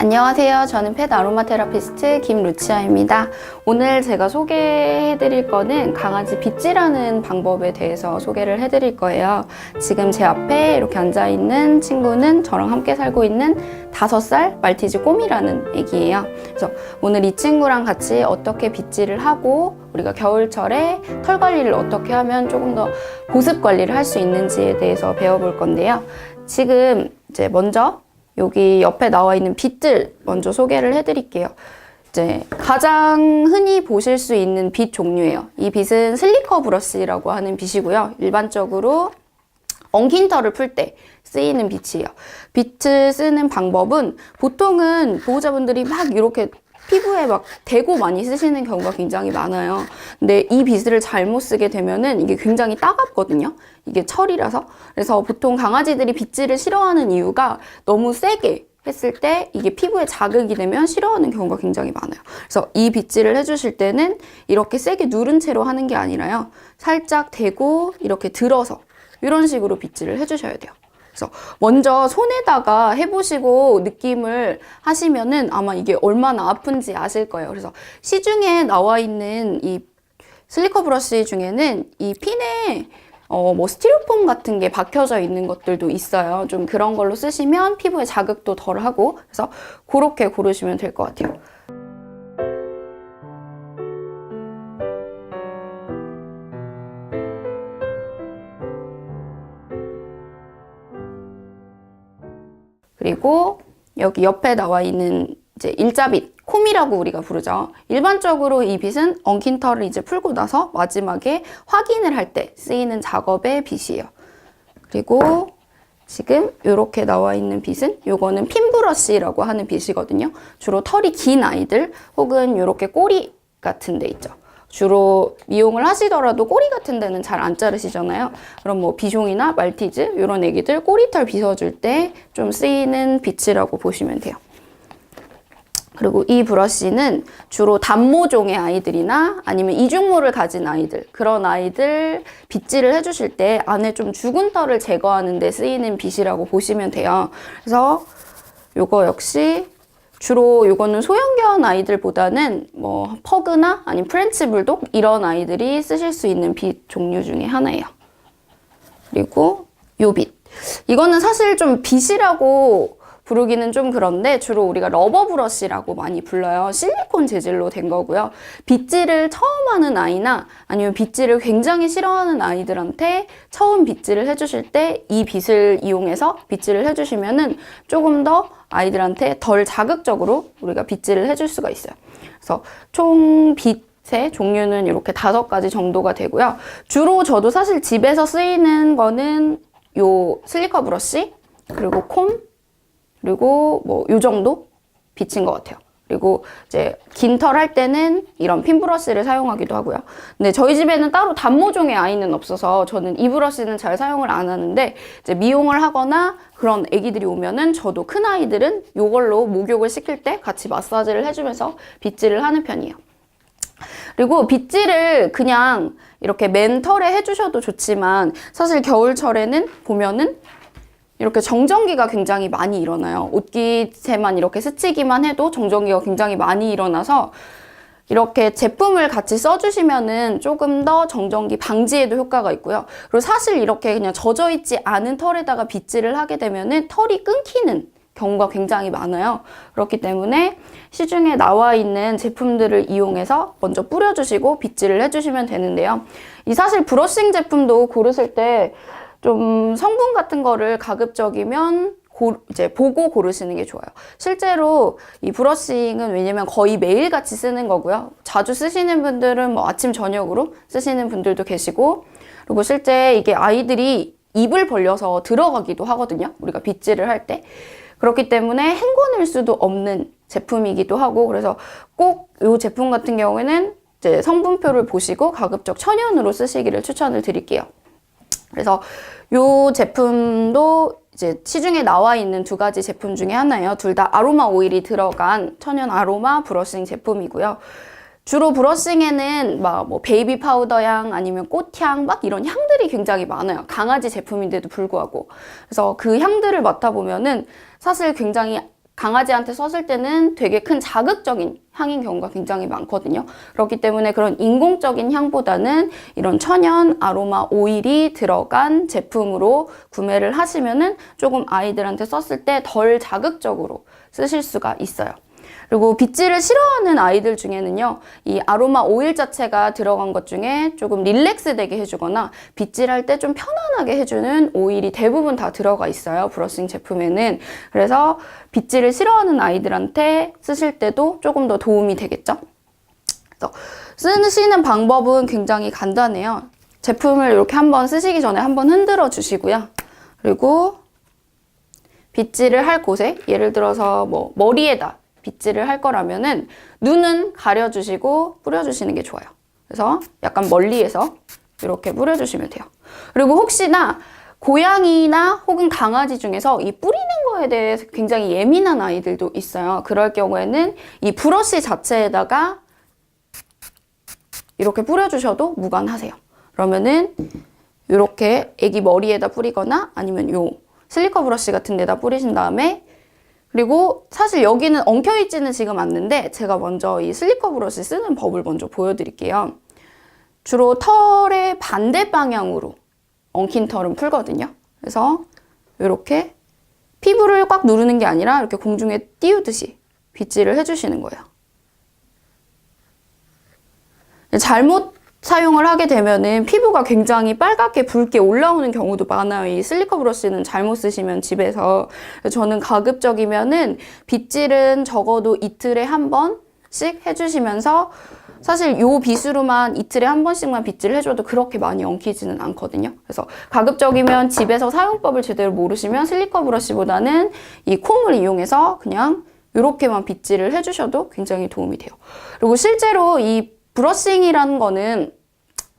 안녕하세요. 저는 펫 아로마 테라피스트 김루치아입니다. 오늘 제가 소개해드릴 거는 강아지 빗질하는 방법에 대해서 소개를 해드릴 거예요. 지금 제 앞에 이렇게 앉아있는 친구는 저랑 함께 살고 있는 5살 말티즈 꼬미라는 애기예요. 그래서 오늘 이 친구랑 같이 어떻게 빗질을 하고 우리가 겨울철에 털 관리를 어떻게 하면 조금 더 보습 관리를 할 수 있는지에 대해서 배워볼 건데요. 지금 이제 먼저 여기 옆에 나와 있는 빗들 먼저 소개를 해드릴게요. 이제 가장 흔히 보실 수 있는 빗 종류예요. 이 빗은 슬리커 브러쉬라고 하는 빗이고요. 일반적으로 엉킨 털을 풀 때 쓰이는 빗이에요. 빗을 쓰는 방법은 보통은 보호자분들이 막 이렇게 피부에 막 대고 많이 쓰시는 경우가 굉장히 많아요. 근데 이 빗을 잘못 쓰게 되면은 이게 굉장히 따갑거든요. 이게 철이라서. 그래서 보통 강아지들이 빗질을 싫어하는 이유가 너무 세게 했을 때 이게 피부에 자극이 되면 싫어하는 경우가 굉장히 많아요. 그래서 이 빗질을 해주실 때는 이렇게 세게 누른 채로 하는 게 아니라요. 살짝 대고 이렇게 들어서 이런 식으로 빗질을 해주셔야 돼요. 그래서 먼저 손에다가 해보시고 느낌을 하시면은 아마 이게 얼마나 아픈지 아실 거예요. 그래서 시중에 나와 있는 이 슬리커 브러쉬 중에는 이 핀에 뭐 스티로폼 같은 게 박혀져 있는 것들도 있어요. 좀 그런 걸로 쓰시면 피부에 자극도 덜 하고, 그래서 그렇게 고르시면 될 것 같아요. 그리고 여기 옆에 나와 있는 이제 일자빗, 콤이라고 우리가 부르죠. 일반적으로 이 빗은 엉킨 털을 이제 풀고 나서 마지막에 확인을 할 때 쓰이는 작업의 빗이에요. 그리고 지금 이렇게 나와 있는 빗은 요거는 핀 브러쉬라고 하는 빗이거든요. 주로 털이 긴 아이들 혹은 이렇게 꼬리 같은 데 있죠. 주로 미용을 하시더라도 꼬리 같은 데는 잘 안 자르시잖아요. 그럼 뭐 비숑이나 말티즈 이런 애기들 꼬리털 빗어줄 때 좀 쓰이는 빗이라고 보시면 돼요. 그리고 이 브러쉬는 주로 단모종의 아이들이나 아니면 이중모를 가진 아이들, 그런 아이들 빗질을 해주실 때 안에 좀 죽은 털을 제거하는 데 쓰이는 빗이라고 보시면 돼요. 그래서 요거 역시 주로 요거는 소형견 아이들보다는 뭐 퍼그나 아니면 프렌치 불독 이런 아이들이 쓰실 수 있는 빗 종류 중에 하나예요. 그리고 요 빗. 이거는 사실 좀 빗이라고 부르기는 좀 그런데 주로 우리가 러버 브러쉬라고 많이 불러요. 실리콘 재질로 된 거고요. 빗질을 처음 하는 아이나 아니면 빗질을 굉장히 싫어하는 아이들한테 처음 빗질을 해주실 때 이 빗을 이용해서 빗질을 해주시면은 조금 더 아이들한테 덜 자극적으로 우리가 빗질을 해줄 수가 있어요. 그래서 총 빗의 종류는 이렇게 5가지 정도가 되고요. 주로 저도 사실 집에서 쓰이는 거는 요 슬리커 브러쉬, 그리고 콤, 그리고 뭐 요 정도 빗인 것 같아요. 그리고 이제 긴 털 할 때는 이런 핀 브러쉬를 사용하기도 하고요. 근데 저희 집에는 따로 단모종의 아이는 없어서 저는 이 브러쉬는 잘 사용을 안 하는데, 이제 미용을 하거나 그런 애기들이 오면은 저도 큰 아이들은 이걸로 목욕을 시킬 때 같이 마사지를 해주면서 빗질을 하는 편이에요. 그리고 빗질을 그냥 이렇게 맨털에 해주셔도 좋지만 사실 겨울철에는 보면은 이렇게 정전기가 굉장히 많이 일어나요. 옷깃에만 이렇게 스치기만 해도 정전기가 굉장히 많이 일어나서 이렇게 제품을 같이 써주시면은 조금 더 정전기 방지에도 효과가 있고요. 그리고 사실 이렇게 그냥 젖어있지 않은 털에다가 빗질을 하게 되면은 털이 끊기는 경우가 굉장히 많아요. 그렇기 때문에 시중에 나와 있는 제품들을 이용해서 먼저 뿌려주시고 빗질을 해주시면 되는데요. 이 사실 브러싱 제품도 고르실 때 좀 성분 같은 거를 가급적이면 이제 보고 고르시는 게 좋아요. 실제로 이 브러싱은 왜냐면 거의 매일같이 쓰는 거고요. 자주 쓰시는 분들은 뭐 아침 저녁으로 쓰시는 분들도 계시고, 그리고 실제 이게 아이들이 입을 벌려서 들어가기도 하거든요. 우리가 빗질을 할 때. 그렇기 때문에 헹궈낼 수도 없는 제품이기도 하고, 그래서 꼭 이 제품 같은 경우에는 이제 성분표를 보시고 가급적 천연으로 쓰시기를 추천을 드릴게요. 그래서 이 제품도 이제 시중에 나와 있는 2가지 제품 중에 하나예요. 둘 다 아로마 오일이 들어간 천연 아로마 브러싱 제품이고요. 주로 브러싱에는 막 뭐 베이비 파우더 향 아니면 꽃향 막 이런 향들이 굉장히 많아요. 강아지 제품인데도 불구하고. 그래서 그 향들을 맡아보면은 사실 굉장히 강아지한테 썼을 때는 되게 큰 자극적인 향인 경우가 굉장히 많거든요. 그렇기 때문에 그런 인공적인 향보다는 이런 천연 아로마 오일이 들어간 제품으로 구매를 하시면은 조금 아이들한테 썼을 때 덜 자극적으로 쓰실 수가 있어요. 그리고 빗질을 싫어하는 아이들 중에는요, 이 아로마 오일 자체가 들어간 것 중에 조금 릴렉스 되게 해주거나 빗질할 때 좀 편안하게 해주는 오일이 대부분 다 들어가 있어요, 브러싱 제품에는. 그래서 빗질을 싫어하는 아이들한테 쓰실 때도 조금 더 도움이 되겠죠. 그래서 쓰시는 방법은 굉장히 간단해요. 제품을 이렇게 한번 쓰시기 전에 한번 흔들어 주시고요. 그리고 빗질을 할 곳에, 예를 들어서 뭐 머리에다 빗질을 할 거라면은 눈은 가려주시고 뿌려주시는 게 좋아요. 그래서 약간 멀리에서 이렇게 뿌려주시면 돼요. 그리고 혹시나 고양이나 혹은 강아지 중에서 이 뿌리는 거에 대해서 굉장히 예민한 아이들도 있어요. 그럴 경우에는 이 브러쉬 자체에다가 이렇게 뿌려주셔도 무관하세요. 그러면은 이렇게 애기 머리에다 뿌리거나 아니면 요 슬리커 브러쉬 같은 데다 뿌리신 다음에, 그리고 사실 여기는 엉켜있지는 지금 않는데 제가 먼저 이 슬리커 브러쉬 쓰는 법을 먼저 보여드릴게요. 주로 털의 반대 방향으로 엉킨 털은 풀거든요. 그래서 이렇게 피부를 꽉 누르는 게 아니라 이렇게 공중에 띄우듯이 빗질을 해주시는 거예요. 잘못 사용을 하게 되면은 피부가 굉장히 빨갛게 붉게 올라오는 경우도 많아요. 이 슬리커 브러쉬는 잘못 쓰시면 집에서. 저는 가급적이면은 빗질은 적어도 이틀에 한 번씩 해주시면서, 사실 요 빗으로만 이틀에 한 번씩만 빗질을 해줘도 그렇게 많이 엉키지는 않거든요. 그래서 가급적이면 집에서 사용법을 제대로 모르시면 슬리커 브러쉬보다는 이 콤을 이용해서 그냥 이렇게만 빗질을 해주셔도 굉장히 도움이 돼요. 그리고 실제로 이 브러싱이라는 거는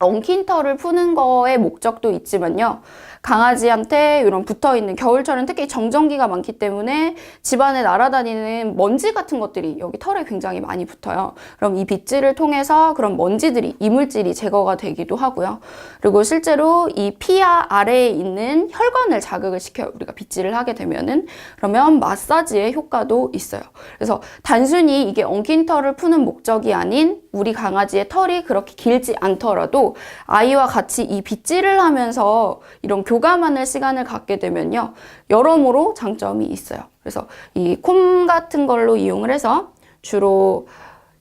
엉킨 털을 푸는 거의 목적도 있지만요, 강아지한테 이런 붙어있는, 겨울철은 특히 정전기가 많기 때문에 집안에 날아다니는 먼지 같은 것들이 여기 털에 굉장히 많이 붙어요. 그럼 이 빗질을 통해서 그런 먼지들이, 이물질이 제거가 되기도 하고요. 그리고 실제로 이 피하 아래에 있는 혈관을 자극을 시켜요, 우리가 빗질을 하게 되면은. 그러면 마사지의 효과도 있어요. 그래서 단순히 이게 엉킨 털을 푸는 목적이 아닌, 우리 강아지의 털이 그렇게 길지 않더라도 아이와 같이 이 빗질을 하면서 이런 교감하는 시간을 갖게 되면요, 여러모로 장점이 있어요. 그래서 이 콤 같은 걸로 이용을 해서 주로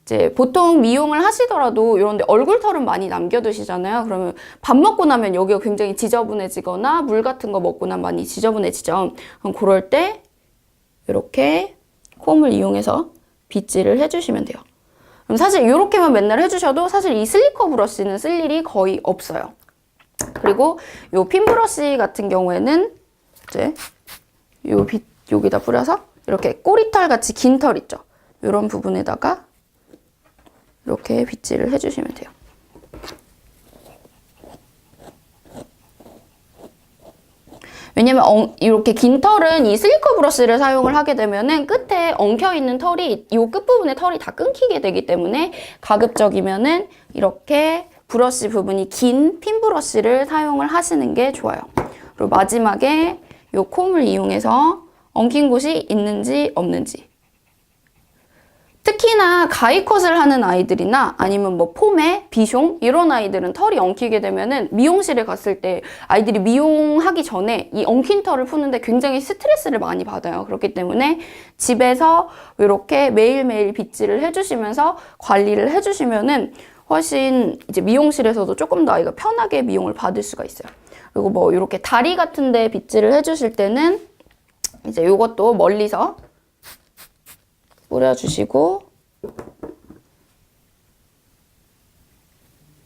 이제 보통 미용을 하시더라도 이런데 얼굴 털은 많이 남겨두시잖아요. 그러면 밥 먹고 나면 여기가 굉장히 지저분해지거나 물 같은 거 먹고 나면 많이 지저분해지죠. 그럼 그럴 때 이렇게 콤을 이용해서 빗질을 해주시면 돼요. 그럼 사실 이렇게만 맨날 해주셔도 사실 이 슬리커 브러쉬는 쓸 일이 거의 없어요. 그리고 요 핀 브러쉬 같은 경우에는 이제 여기다 뿌려서 이렇게 꼬리털 같이 긴 털 있죠? 이런 부분에다가 이렇게 빗질을 해주시면 돼요. 왜냐면 이렇게 긴 털은 이 슬리커 브러쉬를 사용을 하게 되면은 끝에 엉켜있는 털이, 이 끝부분에 털이 다 끊기게 되기 때문에 가급적이면은 이렇게 브러쉬 부분이 긴 핀 브러쉬를 사용을 하시는 게 좋아요. 그리고 마지막에 이 콤을 이용해서 엉킨 곳이 있는지 없는지, 특히나 가위컷을 하는 아이들이나 아니면 뭐 포메, 비숑 이런 아이들은 털이 엉키게 되면은 미용실에 갔을 때 아이들이 미용하기 전에 이 엉킨 털을 푸는데 굉장히 스트레스를 많이 받아요. 그렇기 때문에 집에서 이렇게 매일매일 빗질을 해주시면서 관리를 해주시면은 훨씬 이제 미용실에서도 조금 더 아이가 편하게 미용을 받을 수가 있어요. 그리고 뭐 이렇게 다리 같은 데 빗질을 해주실 때는 이제 이것도 멀리서 뿌려주시고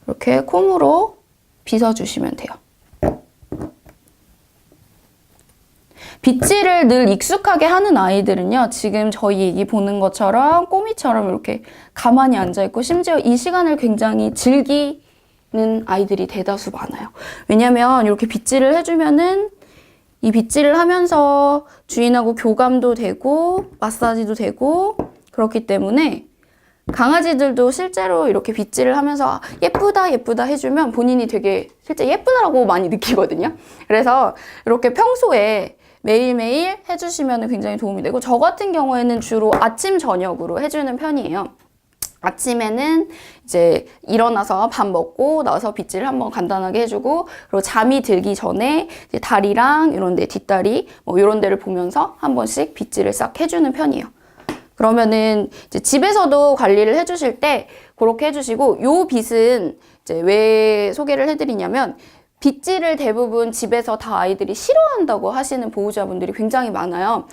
이렇게 콤으로 빗어주시면 돼요. 빗질을 늘 익숙하게 하는 아이들은요, 지금 저희 애기 보는 것처럼 꼬미처럼 이렇게 가만히 앉아있고 심지어 이 시간을 굉장히 즐기는 아이들이 대다수 많아요. 왜냐면 이렇게 빗질을 해주면은 이 빗질을 하면서 주인하고 교감도 되고 마사지도 되고, 그렇기 때문에 강아지들도 실제로 이렇게 빗질을 하면서 예쁘다 예쁘다 해주면 본인이 되게 실제 예쁘다고 많이 느끼거든요. 그래서 이렇게 평소에 매일매일 해주시면 굉장히 도움이 되고, 저 같은 경우에는 주로 아침, 저녁으로 해주는 편이에요. 아침에는 이제 일어나서 밥 먹고 나서 빗질 한번 간단하게 해주고, 그리고 잠이 들기 전에 이제 다리랑 이런 데, 뒷다리 뭐 이런 데를 보면서 한 번씩 빗질을 싹 해주는 편이에요. 그러면은 이제 집에서도 관리를 해주실 때 그렇게 해주시고, 요 빗은 이제 왜 소개를 해드리냐면, 빗질을 대부분 집에서 다 아이들이 싫어한다고 하시는 보호자분들이 굉장히 많아요.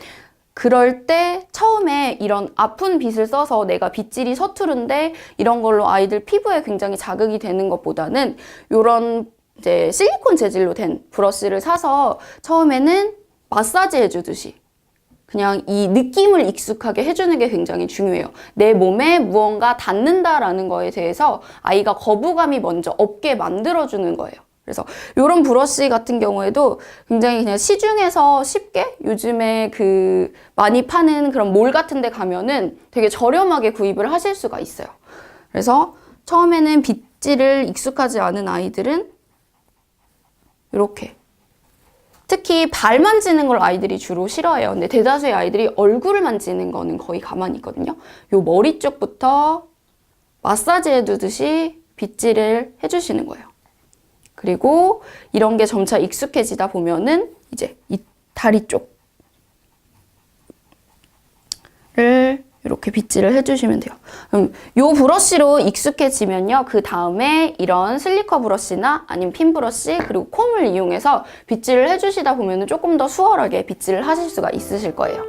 그럴 때 처음에 이런 아픈 빗을 써서 내가 빗질이 서투른데 이런 걸로 아이들 피부에 굉장히 자극이 되는 것보다는 이런 이제 실리콘 재질로 된 브러쉬를 사서 처음에는 마사지 해주듯이 그냥 이 느낌을 익숙하게 해주는 게 굉장히 중요해요. 내 몸에 무언가 닿는다라는 거에 대해서 아이가 거부감이 먼저 없게 만들어주는 거예요. 그래서 이런 브러쉬 같은 경우에도 굉장히 그냥 시중에서 쉽게 요즘에 그 많이 파는 그런 몰 같은 데 가면은 되게 저렴하게 구입을 하실 수가 있어요. 그래서 처음에는 빗질을 익숙하지 않은 아이들은 이렇게, 특히 발 만지는 걸 아이들이 주로 싫어해요. 근데 대다수의 아이들이 얼굴을 만지는 거는 거의 가만히 있거든요. 요 머리 쪽부터 마사지 해두듯이 빗질을 해주시는 거예요. 그리고 이런 게 점차 익숙해지다 보면은 이제 이 다리 쪽을 이렇게 빗질을 해주시면 돼요. 요 브러쉬로 익숙해지면요, 그 다음에 이런 슬리커 브러쉬나 아니면 핀 브러쉬 그리고 콤을 이용해서 빗질을 해주시다 보면은 조금 더 수월하게 빗질을 하실 수가 있으실 거예요.